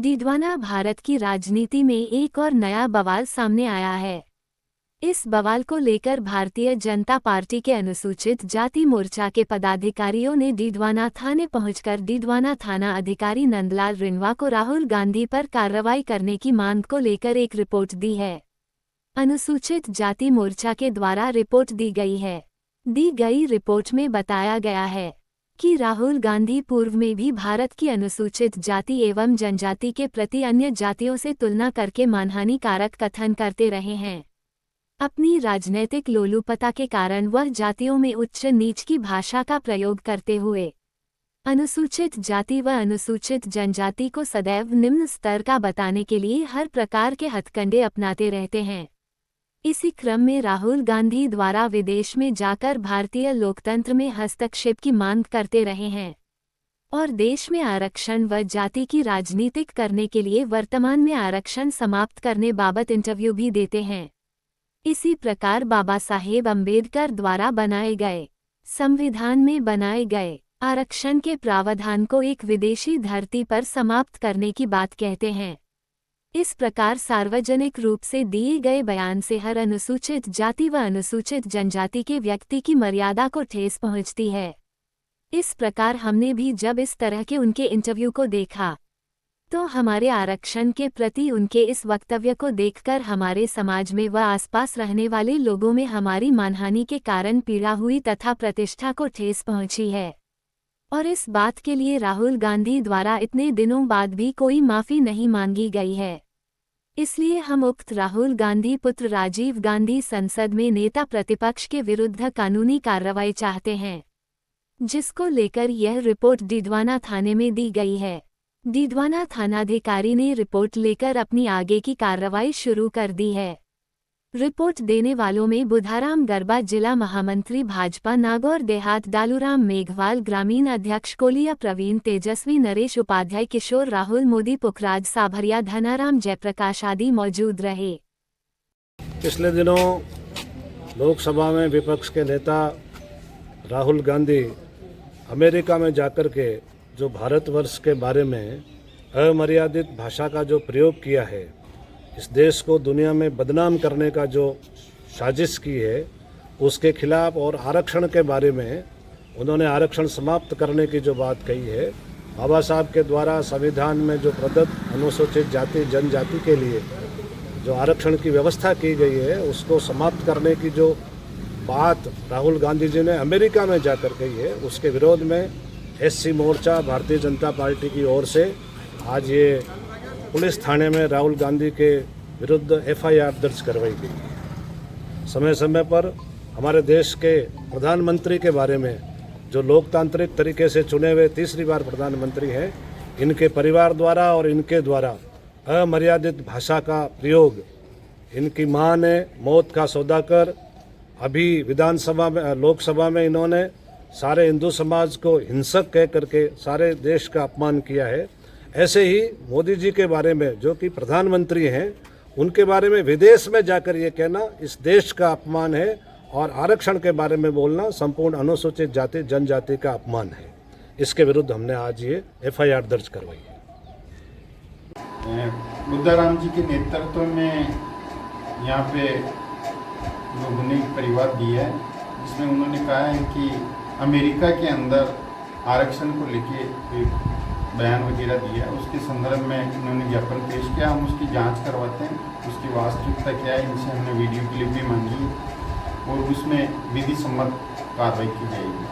डीडवाना भारत की राजनीति में एक और नया बवाल सामने आया है। इस बवाल को लेकर भारतीय जनता पार्टी के अनुसूचित जाति मोर्चा के पदाधिकारियों ने डीडवाना थाने पहुंचकर डीडवाना थाना अधिकारी नंदलाल रिनवा को राहुल गांधी पर कार्रवाई करने की मांग को लेकर एक रिपोर्ट दी है। अनुसूचित जाति मोर्चा के द्वारा रिपोर्ट दी गई है। दी गई रिपोर्ट में बताया गया है कि राहुल गांधी पूर्व में भी भारत की अनुसूचित जाति एवं जनजाति के प्रति अन्य जातियों से तुलना करके मानहानिकारक कथन करते रहे हैं। अपनी राजनैतिक लोलुपता के कारण वह जातियों में उच्च नीच की भाषा का प्रयोग करते हुए अनुसूचित जाति व अनुसूचित जनजाति को सदैव निम्न स्तर का बताने के लिए हर प्रकार के हथकंडे अपनाते रहते हैं। इसी क्रम में राहुल गांधी द्वारा विदेश में जाकर भारतीय लोकतंत्र में हस्तक्षेप की मांग करते रहे हैं और देश में आरक्षण व जाति की राजनीतिक करने के लिए वर्तमान में आरक्षण समाप्त करने बाबत इंटरव्यू भी देते हैं। इसी प्रकार बाबा साहेब अम्बेडकर द्वारा बनाए गए संविधान में बनाए गए आरक्षण के प्रावधान को एक विदेशी धरती पर समाप्त करने की बात कहते हैं। इस प्रकार सार्वजनिक रूप से दिए गए बयान से हर अनुसूचित जाति व अनुसूचित जनजाति के व्यक्ति की मर्यादा को ठेस पहुंचती है। इस प्रकार हमने भी जब इस तरह के उनके इंटरव्यू को देखा तो हमारे आरक्षण के प्रति उनके इस वक्तव्य को देखकर हमारे समाज में व आसपास रहने वाले लोगों में हमारी मानहानि के कारण पीड़ा हुई तथा प्रतिष्ठा को ठेस पहुंची है। और इस बात के लिए राहुल गांधी द्वारा इतने दिनों बाद भी कोई माफ़ी नहीं मांगी गई है। इसलिए हम उक्त राहुल गांधी पुत्र राजीव गांधी संसद में नेता प्रतिपक्ष के विरुद्ध कानूनी कार्रवाई चाहते हैं, जिसको लेकर यह रिपोर्ट डीडवाना थाने में दी गई है। डीडवाना थानाधिकारी ने रिपोर्ट लेकर अपनी आगे की कार्रवाई शुरू कर दी है। रिपोर्ट देने वालों में बुधाराम गरबा जिला महामंत्री भाजपा नागौर देहात, डालूराम मेघवाल ग्रामीण अध्यक्ष कोलिया प्रवीण, तेजस्वी नरेश उपाध्याय, किशोर राहुल मोदी, पुखराज साभरिया, धनाराम जयप्रकाश आदि मौजूद रहे। पिछले दिनों लोकसभा में विपक्ष के नेता राहुल गांधी अमेरिका में जाकर के जो भारतवर्ष के बारे में अमर्यादित भाषा का जो प्रयोग किया है, इस देश को दुनिया में बदनाम करने का जो साजिश की है, उसके खिलाफ और आरक्षण के बारे में उन्होंने आरक्षण समाप्त करने की जो बात कही है, बाबा साहब के द्वारा संविधान में जो प्रदत्त अनुसूचित जाति जनजाति के लिए जो आरक्षण की व्यवस्था की गई है, उसको समाप्त करने की जो बात राहुल गांधी जी ने अमेरिका में जाकर कही है, उसके विरोध में एससी मोर्चा भारतीय जनता पार्टी की ओर से आज ये पुलिस थाने में राहुल गांधी के विरुद्ध एफआईआर दर्ज करवाई गई। समय समय पर हमारे देश के प्रधानमंत्री के बारे में, जो लोकतांत्रिक तरीके से चुने हुए तीसरी बार प्रधानमंत्री हैं, इनके परिवार द्वारा और इनके द्वारा अमर्यादित भाषा का प्रयोग, इनकी मां ने मौत का सौदा कर अभी विधानसभा में लोकसभा में इन्होंने सारे हिंदू समाज को हिंसक कह करके सारे देश का अपमान किया है। ऐसे ही मोदी जी के बारे में, जो कि प्रधानमंत्री हैं, उनके बारे में विदेश में जाकर ये कहना इस देश का अपमान है और आरक्षण के बारे में बोलना संपूर्ण अनुसूचित जाति जनजाति का अपमान है। इसके विरुद्ध हमने आज ये एफआईआर दर्ज करवाई है। बुद्धाराम जी के नेतृत्व में यहाँ पे लोगों ने परिवार दिया है, जिसमें उन्होंने कहा है कि अमेरिका के अंदर आरक्षण को लेके एक बयान वगैरह दिया, उसके संदर्भ में उन्होंने ज्ञापन पेश किया। हम उसकी जांच करवाते हैं, उसकी वास्तविकता क्या है। इनसे हमने वीडियो क्लिप भी मांगी और उसमें विधि सम्मत कार्रवाई की जाएगी।